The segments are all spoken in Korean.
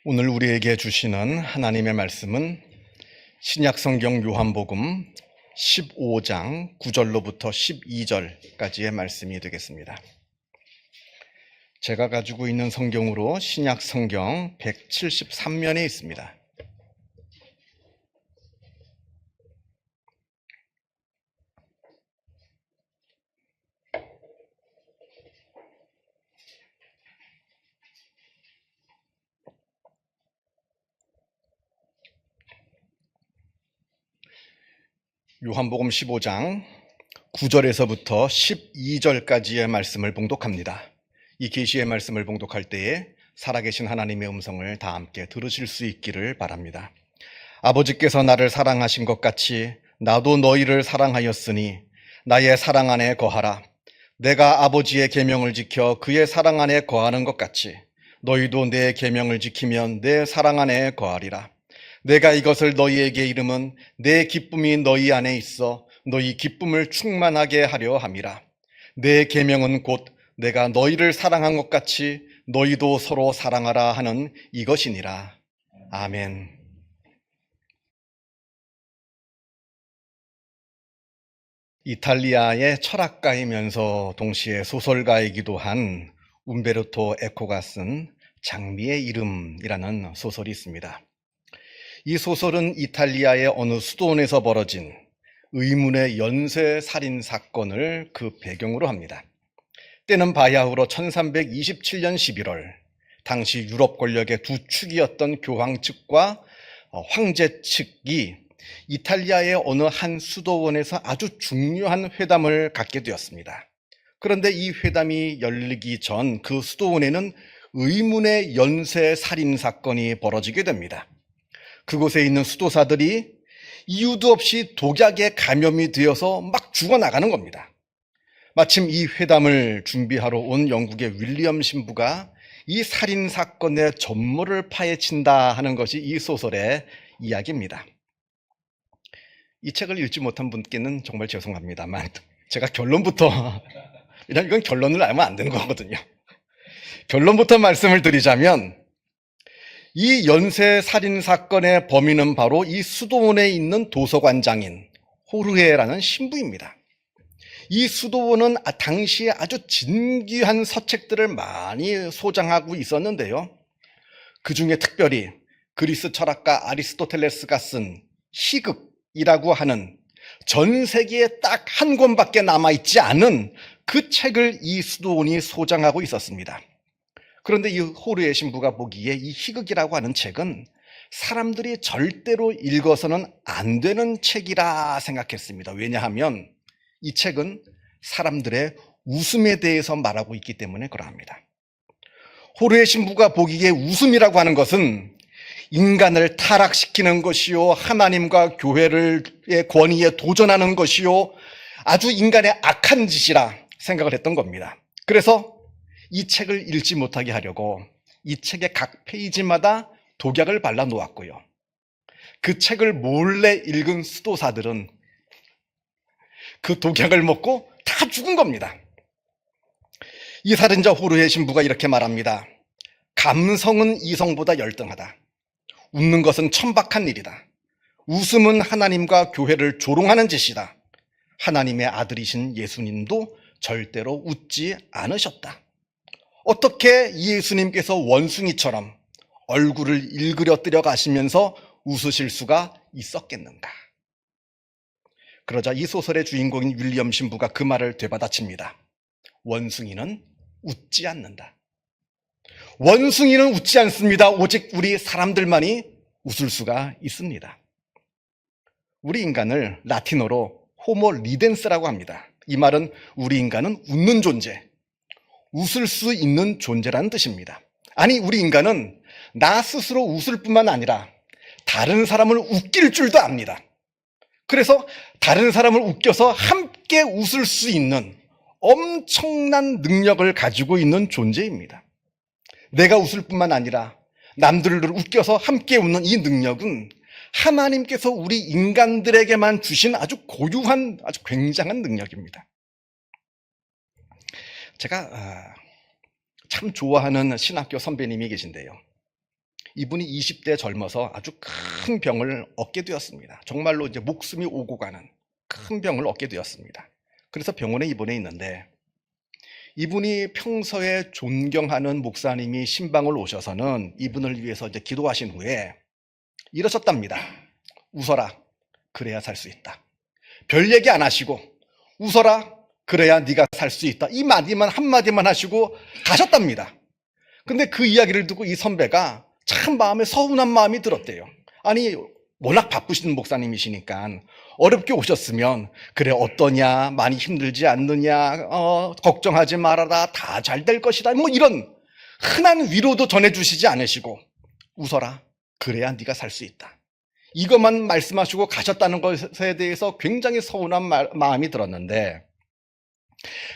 오늘 우리에게 주시는 하나님의 말씀은 신약성경 요한복음 15장 9절로부터 12절까지의 말씀이 되겠습니다. 제가 가지고 있는 성경으로 신약성경 173면에 있습니다. 요한복음 15장 9절에서부터 12절까지의 말씀을 봉독합니다. 이 계시의 말씀을 봉독할 때에 살아계신 하나님의 음성을 다 함께 들으실 수 있기를 바랍니다. 아버지께서 나를 사랑하신 것 같이 나도 너희를 사랑하였으니 나의 사랑 안에 거하라. 내가 아버지의 계명을 지켜 그의 사랑 안에 거하는 것 같이 너희도 내 계명을 지키면 내 사랑 안에 거하리라. 내가 이것을 너희에게 이름은 내 기쁨이 너희 안에 있어 너희 기쁨을 충만하게 하려 함이라. 내 계명은 곧 내가 너희를 사랑한 것 같이 너희도 서로 사랑하라 하는 이것이니라. 아멘. 이탈리아의 철학가이면서 동시에 소설가이기도 한 움베르토 에코가 쓴 장미의 이름이라는 소설이 있습니다. 이 소설은 이탈리아의 어느 수도원에서 벌어진 의문의 연쇄 살인 사건을 그 배경으로 합니다. 때는 바야흐로 1327년 11월, 당시 유럽 권력의 두 축이었던 교황 측과 황제 측이 이탈리아의 어느 한 수도원에서 아주 중요한 회담을 갖게 되었습니다. 그런데 이 회담이 열리기 전 그 수도원에는 의문의 연쇄 살인 사건이 벌어지게 됩니다. 그곳에 있는 수도사들이 이유도 없이 독약에 감염이 되어서 막 죽어나가는 겁니다. 마침 이 회담을 준비하러 온 영국의 윌리엄 신부가 이 살인 사건의 전모를 파헤친다 하는 것이 이 소설의 이야기입니다. 이 책을 읽지 못한 분께는 정말 죄송합니다만 제가 결론부터 이건 결론을 알면 안 되는 거거든요. 결론부터 말씀을 드리자면 이 연쇄 살인 사건의 범인은 바로 이 수도원에 있는 도서관장인 호르헤라는 신부입니다. 이 수도원은 당시에 아주 진귀한 서책들을 많이 소장하고 있었는데요. 그 중에 특별히 그리스 철학가 아리스토텔레스가 쓴 희극이라고 하는 전 세계에 딱 한 권밖에 남아있지 않은 그 책을 이 수도원이 소장하고 있었습니다. 그런데 이 호르헤 신부가 보기에 이 희극이라고 하는 책은 사람들이 절대로 읽어서는 안 되는 책이라 생각했습니다. 왜냐하면 이 책은 사람들의 웃음에 대해서 말하고 있기 때문에 그러합니다. 호르헤 신부가 보기에 웃음이라고 하는 것은 인간을 타락시키는 것이요, 하나님과 교회의 권위에 도전하는 것이요, 아주 인간의 악한 짓이라 생각을 했던 겁니다. 그래서 이 책을 읽지 못하게 하려고 이 책의 각 페이지마다 독약을 발라 놓았고요. 그 책을 몰래 읽은 수도사들은 그 독약을 먹고 다 죽은 겁니다. 이 살인자 호르헤 신부가 이렇게 말합니다. 감성은 이성보다 열등하다. 웃는 것은 천박한 일이다. 웃음은 하나님과 교회를 조롱하는 짓이다. 하나님의 아들이신 예수님도 절대로 웃지 않으셨다. 어떻게 예수님께서 원숭이처럼 얼굴을 일그러뜨려 가시면서 웃으실 수가 있었겠는가? 그러자 이 소설의 주인공인 윌리엄 신부가 그 말을 되받아칩니다. 원숭이는 웃지 않는다. 원숭이는 웃지 않습니다. 오직 우리 사람들만이 웃을 수가 있습니다. 우리 인간을 라틴어로 호모 리덴스라고 합니다. 이 말은 우리 인간은 웃는 존재, 웃을 수 있는 존재라는 뜻입니다. 아니, 우리 인간은 나 스스로 웃을 뿐만 아니라 다른 사람을 웃길 줄도 압니다. 그래서 다른 사람을 웃겨서 함께 웃을 수 있는 엄청난 능력을 가지고 있는 존재입니다. 내가 웃을 뿐만 아니라 남들을 웃겨서 함께 웃는 이 능력은 하나님께서 우리 인간들에게만 주신 아주 고유한, 아주 굉장한 능력입니다. 제가 참 좋아하는 신학교 선배님이 계신데요. 이분이 20대 젊어서 아주 큰 병을 얻게 되었습니다. 정말로 이제 목숨이 오고 가는 큰 병을 얻게 되었습니다. 그래서 병원에 입원해 있는데 이분이 평소에 존경하는 목사님이 신방을 오셔서는 이분을 위해서 이제 기도하신 후에 이러셨답니다. 웃어라. 그래야 살 수 있다. 별 얘기 안 하시고 웃어라. 그래야 네가 살 수 있다. 이 마디만 한마디만 하시고 가셨답니다. 근데 그 이야기를 듣고 이 선배가 참 마음에 서운한 마음이 들었대요. 아니 워낙 바쁘신 목사님이시니까 어렵게 오셨으면 그래 어떠냐 많이 힘들지 않느냐 걱정하지 말아라 다 잘 될 것이다 뭐 이런 흔한 위로도 전해주시지 않으시고 웃어라 그래야 네가 살 수 있다 이것만 말씀하시고 가셨다는 것에 대해서 굉장히 서운한 마음이 들었는데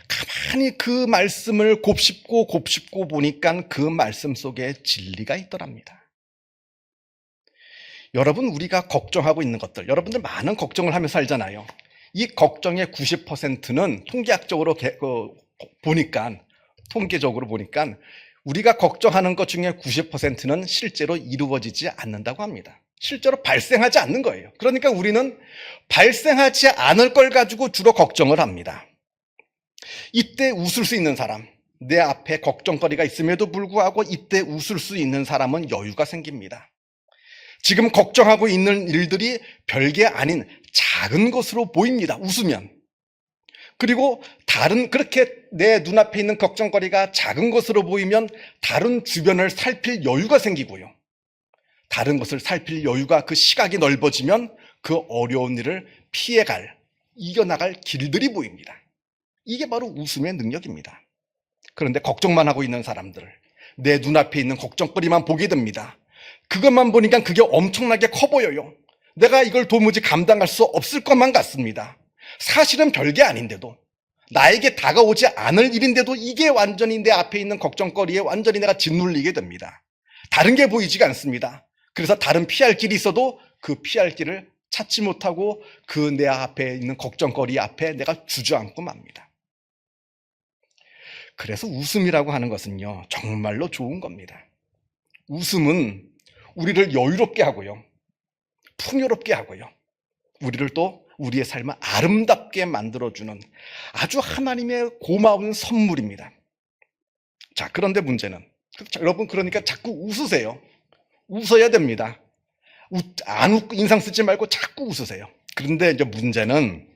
가만히 그 말씀을 곱씹고 보니까 그 말씀 속에 진리가 있더랍니다. 여러분 우리가 걱정하고 있는 것들 여러분들 많은 걱정을 하면서 살잖아요. 이 걱정의 90%는 통계학적으로 통계적으로 보니까 우리가 걱정하는 것 중에 90%는 실제로 이루어지지 않는다고 합니다. 실제로 발생하지 않는 거예요. 그러니까 우리는 발생하지 않을 걸 가지고 주로 걱정을 합니다. 이때 웃을 수 있는 사람, 내 앞에 걱정거리가 있음에도 불구하고 이때 웃을 수 있는 사람은 여유가 생깁니다. 지금 걱정하고 있는 일들이 별게 아닌 작은 것으로 보입니다. 웃으면. 그리고 그렇게 내 눈앞에 있는 걱정거리가 작은 것으로 보이면 다른 주변을 살필 여유가 생기고요. 다른 것을 살필 여유가 그 시각이 넓어지면 그 어려운 일을 이겨나갈 길들이 보입니다. 이게 바로 웃음의 능력입니다. 그런데 걱정만 하고 있는 사람들, 내 눈앞에 있는 걱정거리만 보게 됩니다. 그것만 보니까 그게 엄청나게 커 보여요. 내가 이걸 도무지 감당할 수 없을 것만 같습니다. 사실은 별게 아닌데도 나에게 다가오지 않을 일인데도 이게 완전히 내 앞에 있는 걱정거리에 완전히 내가 짓눌리게 됩니다. 다른 게 보이지가 않습니다. 그래서 다른 피할 길이 있어도 그 피할 길을 찾지 못하고 그 내 앞에 있는 걱정거리 앞에 내가 주저앉고 맙니다. 그래서 웃음이라고 하는 것은요 정말로 좋은 겁니다. 웃음은 우리를 여유롭게 하고요. 풍요롭게 하고요. 우리를 또 우리의 삶을 아름답게 만들어주는 아주 하나님의 고마운 선물입니다. 자, 그런데 문제는 여러분 그러니까 자꾸 웃으세요. 웃어야 됩니다. 안 웃고 인상 쓰지 말고 자꾸 웃으세요. 그런데 이제 문제는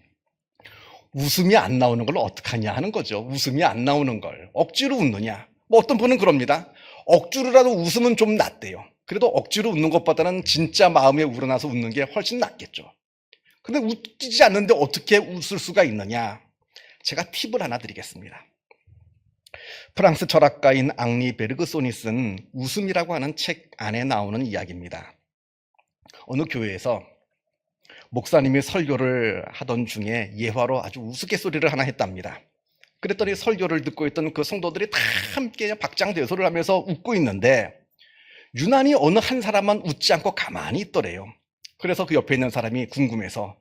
웃음이 안 나오는 걸 어떡하냐 하는 거죠. 웃음이 안 나오는 걸 억지로 웃느냐. 뭐 어떤 분은 그럽니다. 억지로라도 웃으면 좀 낫대요. 그래도 억지로 웃는 것보다는 진짜 마음에 우러나서 웃는 게 훨씬 낫겠죠. 근데 웃기지 않는데 어떻게 웃을 수가 있느냐? 제가 팁을 하나 드리겠습니다. 프랑스 철학가인 앙리 베르그손이 쓴 웃음이라고 하는 책 안에 나오는 이야기입니다. 어느 교회에서 목사님이 설교를 하던 중에 예화로 아주 우스갯소리를 하나 했답니다. 그랬더니 설교를 듣고 있던 그 성도들이 다 함께 박장대소를 하면서 웃고 있는데 유난히 어느 한 사람만 웃지 않고 가만히 있더래요. 그래서 그 옆에 있는 사람이 궁금해서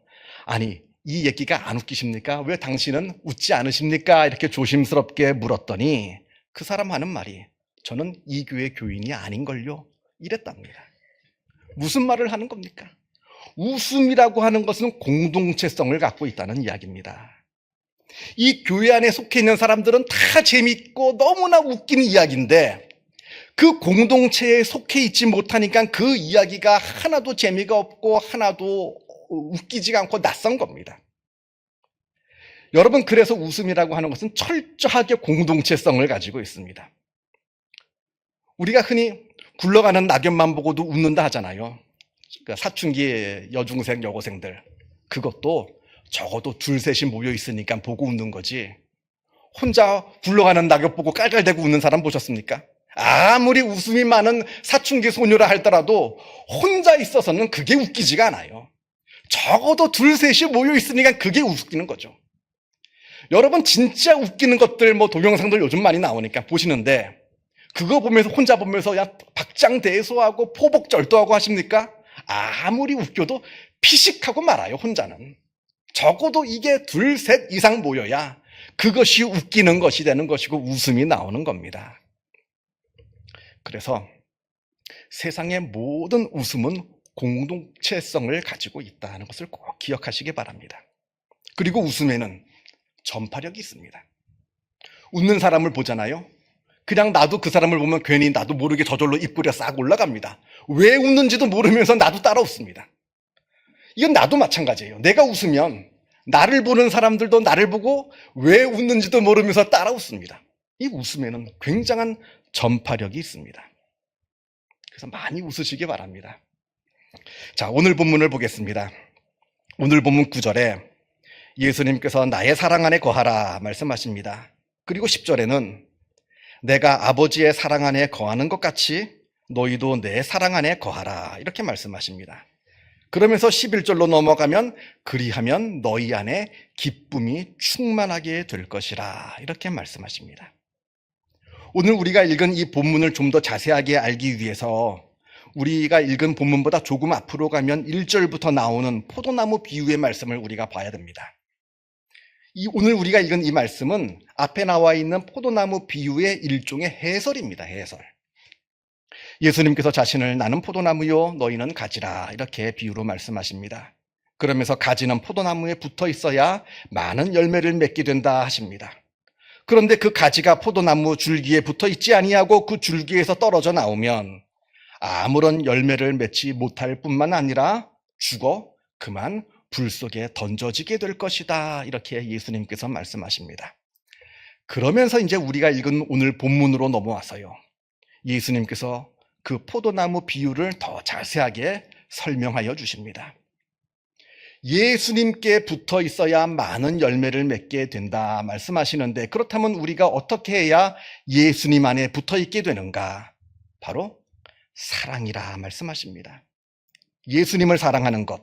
아니 이 얘기가 안 웃기십니까? 왜 당신은 웃지 않으십니까? 이렇게 조심스럽게 물었더니 그 사람 하는 말이 저는 이 교회 교인이 아닌걸요? 이랬답니다. 무슨 말을 하는 겁니까? 웃음이라고 하는 것은 공동체성을 갖고 있다는 이야기입니다. 이 교회 안에 속해 있는 사람들은 다 재밌고 너무나 웃기는 이야기인데 그 공동체에 속해 있지 못하니까 그 이야기가 하나도 재미가 없고 하나도 웃기지가 않고 낯선 겁니다. 여러분 그래서 웃음이라고 하는 것은 철저하게 공동체성을 가지고 있습니다. 우리가 흔히 굴러가는 낙엽만 보고도 웃는다 하잖아요. 그러니까 사춘기 여중생 여고생들 그것도 적어도 둘셋이 모여 있으니까 보고 웃는 거지 혼자 굴러가는 낙엽 보고 깔깔대고 웃는 사람 보셨습니까? 아무리 웃음이 많은 사춘기 소녀라 할더라도 혼자 있어서는 그게 웃기지가 않아요. 적어도 둘셋이 모여 있으니까 그게 웃기는 거죠. 여러분 진짜 웃기는 것들 뭐 동영상들 요즘 많이 나오니까 보시는데 그거 보면서 혼자 보면서 그냥 박장대소하고 포복절도하고 하십니까? 아무리 웃겨도 피식하고 말아요. 혼자는. 적어도 이게 둘, 셋 이상 모여야 그것이 웃기는 것이 되는 것이고 웃음이 나오는 겁니다. 그래서 세상의 모든 웃음은 공동체성을 가지고 있다는 것을 꼭 기억하시기 바랍니다. 그리고 웃음에는 전파력이 있습니다. 웃는 사람을 보잖아요. 그냥 나도 그 사람을 보면 괜히 나도 모르게 저절로 입꼬리가 싹 올라갑니다. 왜 웃는지도 모르면서 나도 따라 웃습니다. 이건 나도 마찬가지예요. 내가 웃으면 나를 보는 사람들도 나를 보고 왜 웃는지도 모르면서 따라 웃습니다. 이 웃음에는 굉장한 전파력이 있습니다. 그래서 많이 웃으시기 바랍니다. 자, 오늘 본문을 보겠습니다. 오늘 본문 9절에 예수님께서 나의 사랑 안에 거하라 말씀하십니다. 그리고 10절에는 내가 아버지의 사랑 안에 거하는 것 같이 너희도 내 사랑 안에 거하라 이렇게 말씀하십니다. 그러면서 11절로 넘어가면 그리하면 너희 안에 기쁨이 충만하게 될 것이라 이렇게 말씀하십니다. 오늘 우리가 읽은 이 본문을 좀 더 자세하게 알기 위해서 우리가 읽은 본문보다 조금 앞으로 가면 1절부터 나오는 포도나무 비유의 말씀을 우리가 봐야 됩니다. 오늘 우리가 읽은 이 말씀은 앞에 나와 있는 포도나무 비유의 일종의 해설입니다. 해설. 예수님께서 자신을 나는 포도나무요 너희는 가지라 이렇게 비유로 말씀하십니다. 그러면서 가지는 포도나무에 붙어 있어야 많은 열매를 맺게 된다 하십니다. 그런데 그 가지가 포도나무 줄기에 붙어 있지 아니하고 그 줄기에서 떨어져 나오면 아무런 열매를 맺지 못할 뿐만 아니라 죽어 그만 불 속에 던져지게 될 것이다 이렇게 예수님께서 말씀하십니다. 그러면서 이제 우리가 읽은 오늘 본문으로 넘어와서요, 예수님께서 그 포도나무 비유를 더 자세하게 설명하여 주십니다. 예수님께 붙어 있어야 많은 열매를 맺게 된다 말씀하시는데, 그렇다면 우리가 어떻게 해야 예수님 안에 붙어 있게 되는가? 바로 사랑이라 말씀하십니다. 예수님을 사랑하는 것,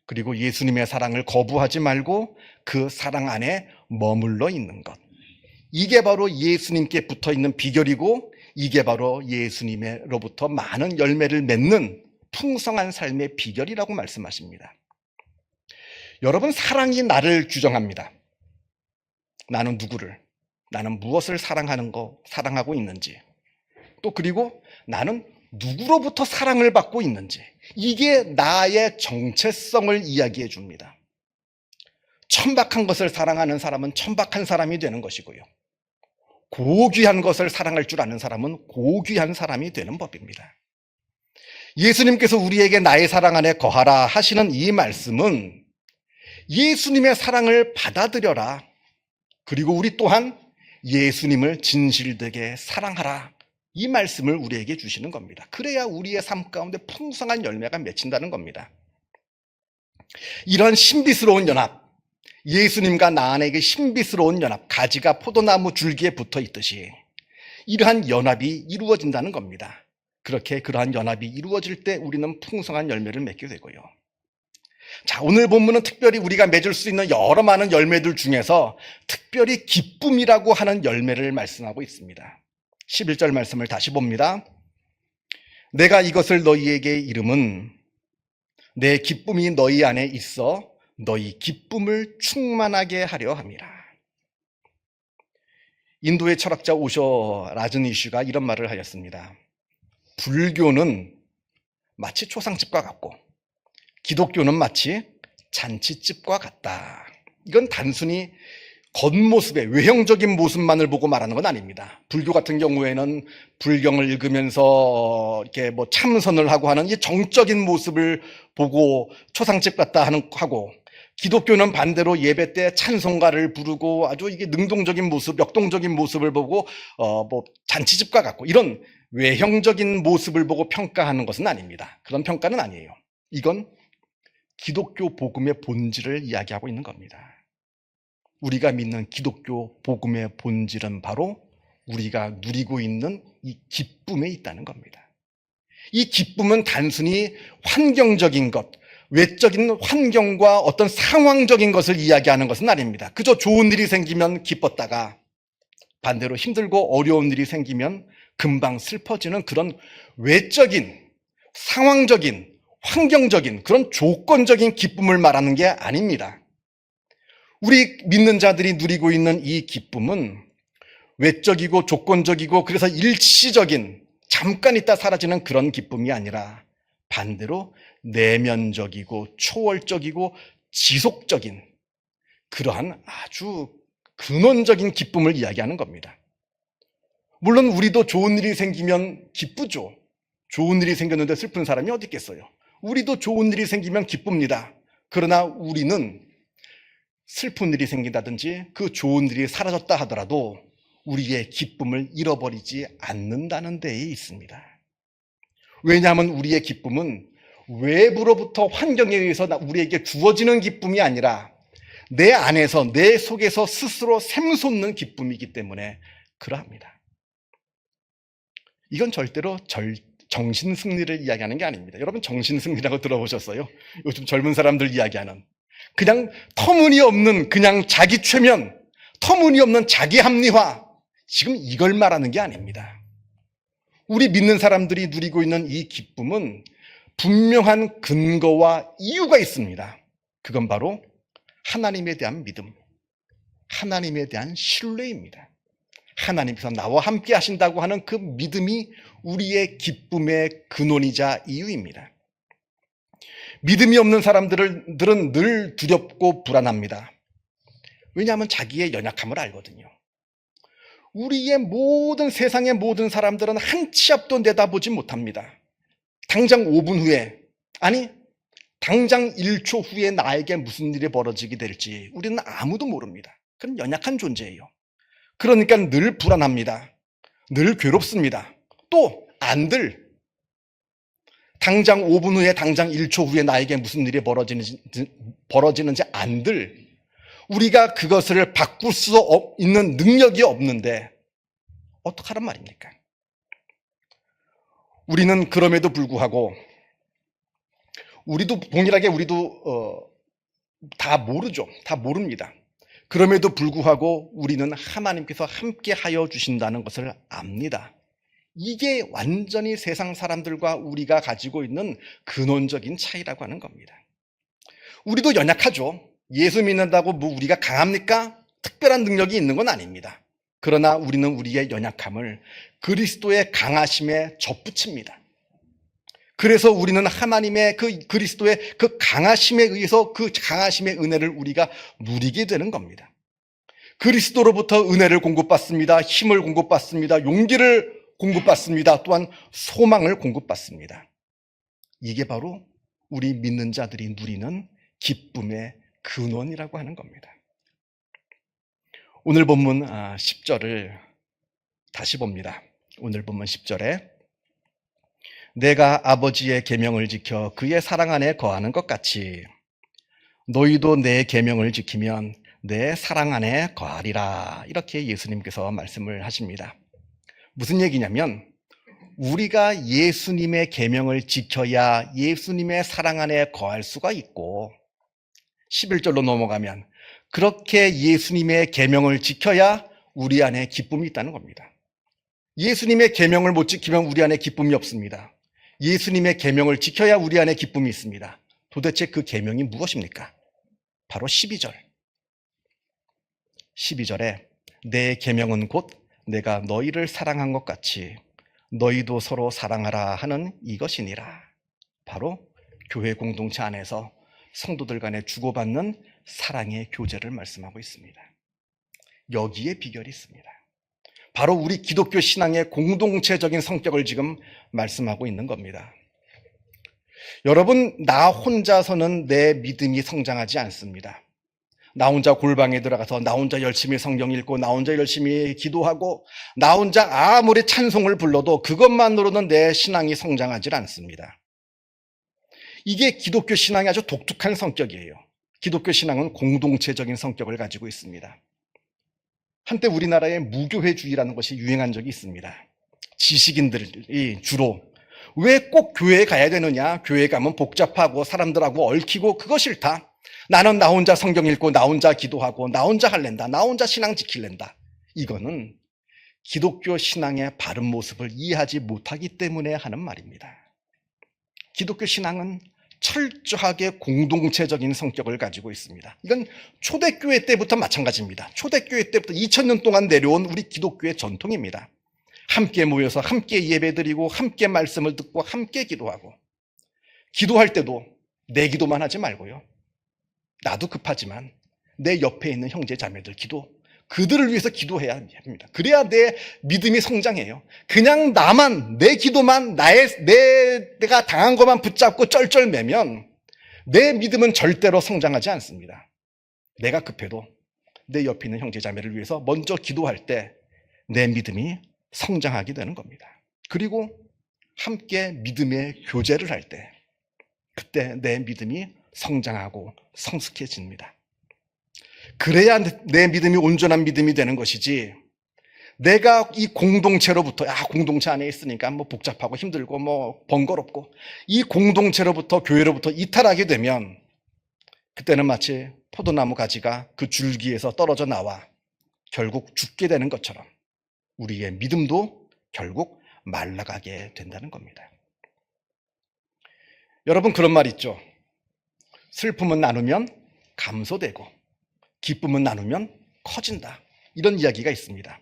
그리고 예수님의 사랑을 거부하지 말고 그 사랑 안에 머물러 있는 것, 이게 바로 예수님께 붙어 있는 비결이고, 이게 바로 예수님으로부터 많은 열매를 맺는 풍성한 삶의 비결이라고 말씀하십니다. 여러분, 사랑이 나를 규정합니다. 나는 누구를, 나는 무엇을 사랑하고 있는지, 또 그리고 나는 누구로부터 사랑을 받고 있는지, 이게 나의 정체성을 이야기해 줍니다. 천박한 것을 사랑하는 사람은 천박한 사람이 되는 것이고요, 고귀한 것을 사랑할 줄 아는 사람은 고귀한 사람이 되는 법입니다. 예수님께서 우리에게 나의 사랑 안에 거하라 하시는 이 말씀은 예수님의 사랑을 받아들여라, 그리고 우리 또한 예수님을 진실되게 사랑하라, 이 말씀을 우리에게 주시는 겁니다. 그래야 우리의 삶 가운데 풍성한 열매가 맺힌다는 겁니다. 이런 신비스러운 연합, 예수님과 나 안에 그 신비스러운 연합, 가지가 포도나무 줄기에 붙어 있듯이 이러한 연합이 이루어진다는 겁니다. 그렇게 그러한 연합이 이루어질 때 우리는 풍성한 열매를 맺게 되고요. 자, 오늘 본문은 특별히 우리가 맺을 수 있는 여러 많은 열매들 중에서 특별히 기쁨이라고 하는 열매를 말씀하고 있습니다. 11절 말씀을 다시 봅니다. 내가 이것을 너희에게 이름은 내 기쁨이 너희 안에 있어 너희 기쁨을 충만하게 하려 함이라. 인도의 철학자 오쇼 라즈니슈가 이런 말을 하였습니다. 불교는 마치 초상집과 같고 기독교는 마치 잔치집과 같다. 이건 단순히 겉모습의 외형적인 모습만을 보고 말하는 건 아닙니다. 불교 같은 경우에는 불경을 읽으면서 이렇게 뭐 참선을 하고 하는 이 정적인 모습을 보고 초상집 같다 하고, 기독교는 반대로 예배 때 찬송가를 부르고 아주 이게 능동적인 모습, 역동적인 모습을 보고 뭐 잔치집과 같고, 이런 외형적인 모습을 보고 평가하는 것은 아닙니다. 그런 평가는 아니에요. 이건 기독교 복음의 본질을 이야기하고 있는 겁니다. 우리가 믿는 기독교 복음의 본질은 바로 우리가 누리고 있는 이 기쁨에 있다는 겁니다. 이 기쁨은 단순히 환경적인 것, 외적인 환경과 어떤 상황적인 것을 이야기하는 것은 아닙니다. 그저 좋은 일이 생기면 기뻤다가 반대로 힘들고 어려운 일이 생기면 금방 슬퍼지는 그런 외적인, 상황적인, 환경적인 그런 조건적인 기쁨을 말하는 게 아닙니다. 우리 믿는 자들이 누리고 있는 이 기쁨은 외적이고 조건적이고 그래서 일시적인 잠깐 있다 사라지는 그런 기쁨이 아니라 반대로 내면적이고 초월적이고 지속적인 그러한 아주 근원적인 기쁨을 이야기하는 겁니다. 물론 우리도 좋은 일이 생기면 기쁘죠. 좋은 일이 생겼는데 슬픈 사람이 어디 있겠어요. 우리도 좋은 일이 생기면 기쁩니다. 그러나 우리는 슬픈 일이 생긴다든지 그 좋은 일이 사라졌다 하더라도 우리의 기쁨을 잃어버리지 않는다는 데에 있습니다. 왜냐하면 우리의 기쁨은 외부로부터 환경에 의해서 우리에게 주어지는 기쁨이 아니라 내 안에서 내 속에서 스스로 샘솟는 기쁨이기 때문에 그러합니다. 이건 절대로 정신승리를 이야기하는 게 아닙니다. 여러분 정신승리라고 들어보셨어요? 요즘 젊은 사람들 이야기하는 그냥 터무니없는 그냥 자기 최면, 터무니없는 자기 합리화, 지금 이걸 말하는 게 아닙니다. 우리 믿는 사람들이 누리고 있는 이 기쁨은 분명한 근거와 이유가 있습니다. 그건 바로 하나님에 대한 믿음, 하나님에 대한 신뢰입니다. 하나님께서 나와 함께 하신다고 하는 그 믿음이 우리의 기쁨의 근원이자 이유입니다. 믿음이 없는 사람들은 늘 두렵고 불안합니다. 왜냐하면 자기의 연약함을 알거든요. 우리의 세상의 모든 사람들은 한 치 앞도 내다보지 못합니다. 당장 5분 후에, 아니 당장 1초 후에 나에게 무슨 일이 벌어지게 될지 우리는 아무도 모릅니다. 그건 연약한 존재예요. 그러니까 늘 불안합니다. 늘 괴롭습니다. 또 안들 당장 5분 후에 당장 1초 후에 나에게 무슨 일이 벌어지는지 안들 우리가 그것을 바꿀 수 있는 능력이 없는데 어떡하란 말입니까? 우리는 그럼에도 불구하고 동일하게 다 모르죠. 다 모릅니다. 그럼에도 불구하고 우리는 하나님께서 함께 하여 주신다는 것을 압니다. 이게 완전히 세상 사람들과 우리가 가지고 있는 근원적인 차이라고 하는 겁니다. 우리도 연약하죠. 예수 믿는다고 우리가 강합니까? 특별한 능력이 있는 건 아닙니다. 그러나 우리는 우리의 연약함을 그리스도의 강하심에 접붙입니다. 그래서 우리는 하나님의 그리스도의 그 강하심에 의해서 그 강하심의 은혜를 우리가 누리게 되는 겁니다. 그리스도로부터 은혜를 공급받습니다. 힘을 공급받습니다. 용기를 공급받습니다. 또한 소망을 공급받습니다. 이게 바로 우리 믿는 자들이 누리는 기쁨의 근원이라고 하는 겁니다. 오늘 본문 10절을 다시 봅니다. 오늘 본문 10절에 내가 아버지의 계명을 지켜 그의 사랑 안에 거하는 것 같이 너희도 내 계명을 지키면 내 사랑 안에 거하리라. 이렇게 예수님께서 말씀을 하십니다. 무슨 얘기냐면 우리가 예수님의 계명을 지켜야 예수님의 사랑 안에 거할 수가 있고 11절로 넘어가면 그렇게 예수님의 계명을 지켜야 우리 안에 기쁨이 있다는 겁니다. 예수님의 계명을 못 지키면 우리 안에 기쁨이 없습니다. 예수님의 계명을 지켜야 우리 안에 기쁨이 있습니다. 도대체 그 계명이 무엇입니까? 바로 12절. 12절에 내 계명은 곧 내가 너희를 사랑한 것 같이 너희도 서로 사랑하라 하는 이것이니라. 바로 교회 공동체 안에서 성도들 간에 주고받는 사랑의 교제를 말씀하고 있습니다. 여기에 비결이 있습니다. 바로 우리 기독교 신앙의 공동체적인 성격을 지금 말씀하고 있는 겁니다. 여러분, 나 혼자서는 내 믿음이 성장하지 않습니다. 나 혼자 골방에 들어가서 나 혼자 열심히 성경 읽고 나 혼자 열심히 기도하고 나 혼자 아무리 찬송을 불러도 그것만으로는 내 신앙이 성장하지 않습니다. 이게 기독교 신앙의 아주 독특한 성격이에요. 기독교 신앙은 공동체적인 성격을 가지고 있습니다. 한때 우리나라에 무교회주의라는 것이 유행한 적이 있습니다. 지식인들이 주로 왜 꼭 교회에 가야 되느냐? 교회 가면 복잡하고 사람들하고 얽히고 그거 싫다. 나는 나 혼자 성경 읽고 나 혼자 기도하고 나 혼자 할랜다. 나 혼자 신앙 지킬랜다. 이거는 기독교 신앙의 바른 모습을 이해하지 못하기 때문에 하는 말입니다. 기독교 신앙은 철저하게 공동체적인 성격을 가지고 있습니다. 이건 초대교회 때부터 마찬가지입니다. 초대교회 때부터 2000년 동안 내려온 우리 기독교의 전통입니다. 함께 모여서 함께 예배드리고 함께 말씀을 듣고 함께 기도하고, 기도할 때도 내 기도만 하지 말고요, 나도 급하지만 내 옆에 있는 형제 자매들 그들을 위해서 기도해야 합니다. 그래야 내 믿음이 성장해요. 그냥 나만, 내 기도만, 내가 당한 것만 붙잡고 쩔쩔매면 내 믿음은 절대로 성장하지 않습니다. 내가 급해도 내 옆에 있는 형제 자매를 위해서 먼저 기도할 때 내 믿음이 성장하게 되는 겁니다. 그리고 함께 믿음의 교제를 할 때, 그때 내 믿음이 성장하고 성숙해집니다. 그래야 내 믿음이 온전한 믿음이 되는 것이지, 내가 이 공동체로부터, 공동체 안에 있으니까 뭐 복잡하고 힘들고 뭐 번거롭고, 이 공동체로부터, 교회로부터 이탈하게 되면 그때는 마치 포도나무 가지가 그 줄기에서 떨어져 나와 결국 죽게 되는 것처럼 우리의 믿음도 결국 말라가게 된다는 겁니다. 여러분, 그런 말 있죠. 슬픔은 나누면 감소되고 기쁨은 나누면 커진다. 이런 이야기가 있습니다.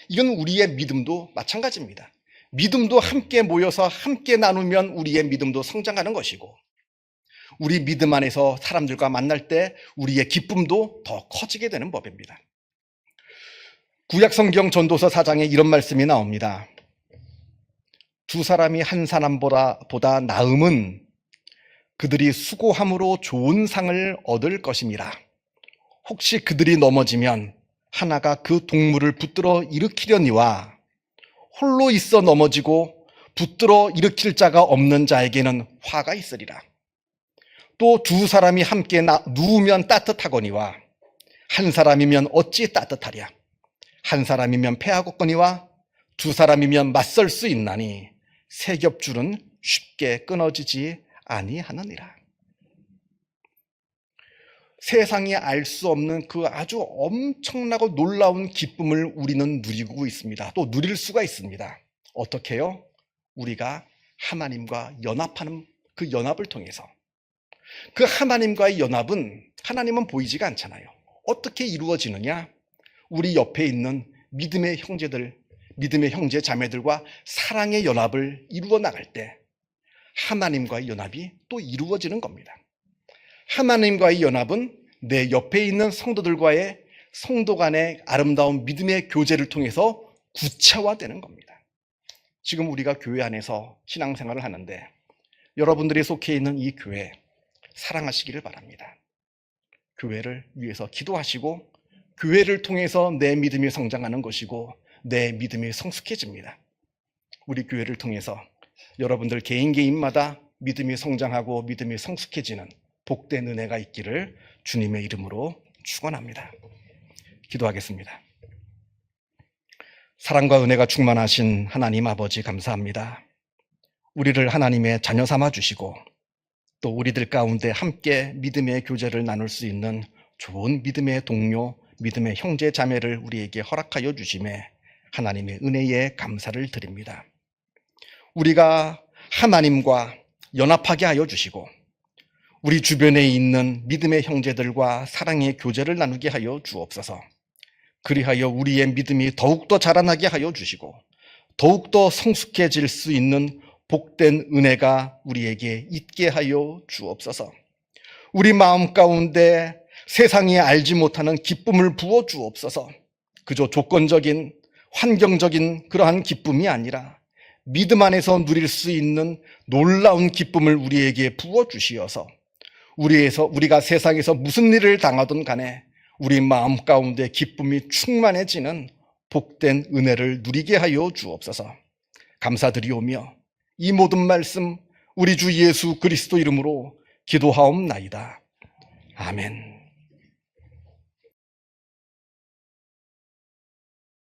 이건 우리의 믿음도 마찬가지입니다. 믿음도 함께 모여서 함께 나누면 우리의 믿음도 성장하는 것이고, 우리 믿음 안에서 사람들과 만날 때 우리의 기쁨도 더 커지게 되는 법입니다. 구약성경 전도서 4장에 이런 말씀이 나옵니다. 두 사람이 한 사람보다 나음은 그들이 수고함으로 좋은 상을 얻을 것임이라. 혹시 그들이 넘어지면 하나가 그 동물을 붙들어 일으키려니와 홀로 있어 넘어지고 붙들어 일으킬 자가 없는 자에게는 화가 있으리라. 또 두 사람이 함께 누우면 따뜻하거니와 한 사람이면 어찌 따뜻하랴. 한 사람이면 패하겠거니와 두 사람이면 맞설 수 있나니 세 겹줄은 쉽게 끊어지지 아니하느니라. 세상이 알 수 없는 그 아주 엄청나고 놀라운 기쁨을 우리는 누리고 있습니다. 또 누릴 수가 있습니다. 어떻게요? 우리가 하나님과 연합하는 그 연합을 통해서. 그 하나님과의 연합은, 하나님은 보이지가 않잖아요. 어떻게 이루어지느냐? 우리 옆에 있는 믿음의 형제들, 믿음의 형제 자매들과 사랑의 연합을 이루어 나갈 때 하나님과의 연합이 또 이루어지는 겁니다. 하나님과의 연합은 내 옆에 있는 성도들과의 성도 간의 아름다운 믿음의 교제를 통해서 구체화되는 겁니다. 지금 우리가 교회 안에서 신앙생활을 하는데 여러분들이 속해 있는 이 교회 사랑하시기를 바랍니다. 교회를 위해서 기도하시고 교회를 통해서 내 믿음이 성장하는 것이고 내 믿음이 성숙해집니다. 우리 교회를 통해서 여러분들 개인마다 믿음이 성장하고 믿음이 성숙해지는 복된 은혜가 있기를 주님의 이름으로 축원합니다. 기도하겠습니다. 사랑과 은혜가 충만하신 하나님 아버지, 감사합니다. 우리를 하나님의 자녀 삼아 주시고 또 우리들 가운데 함께 믿음의 교제를 나눌 수 있는 좋은 믿음의 동료, 믿음의 형제 자매를 우리에게 허락하여 주심에 하나님의 은혜에 감사를 드립니다. 우리가 하나님과 연합하게 하여 주시고 우리 주변에 있는 믿음의 형제들과 사랑의 교제를 나누게 하여 주옵소서. 그리하여 우리의 믿음이 더욱더 자라나게 하여 주시고 더욱더 성숙해질 수 있는 복된 은혜가 우리에게 있게 하여 주옵소서. 우리 마음 가운데 세상이 알지 못하는 기쁨을 부어 주옵소서. 그저 조건적인, 환경적인 그러한 기쁨이 아니라 믿음 안에서 누릴 수 있는 놀라운 기쁨을 우리에게 부어 주시어서 우리가 세상에서 무슨 일을 당하든 간에 우리 마음 가운데 기쁨이 충만해지는 복된 은혜를 누리게 하여 주옵소서. 감사드리오며 이 모든 말씀 우리 주 예수 그리스도 이름으로 기도하옵나이다. 아멘.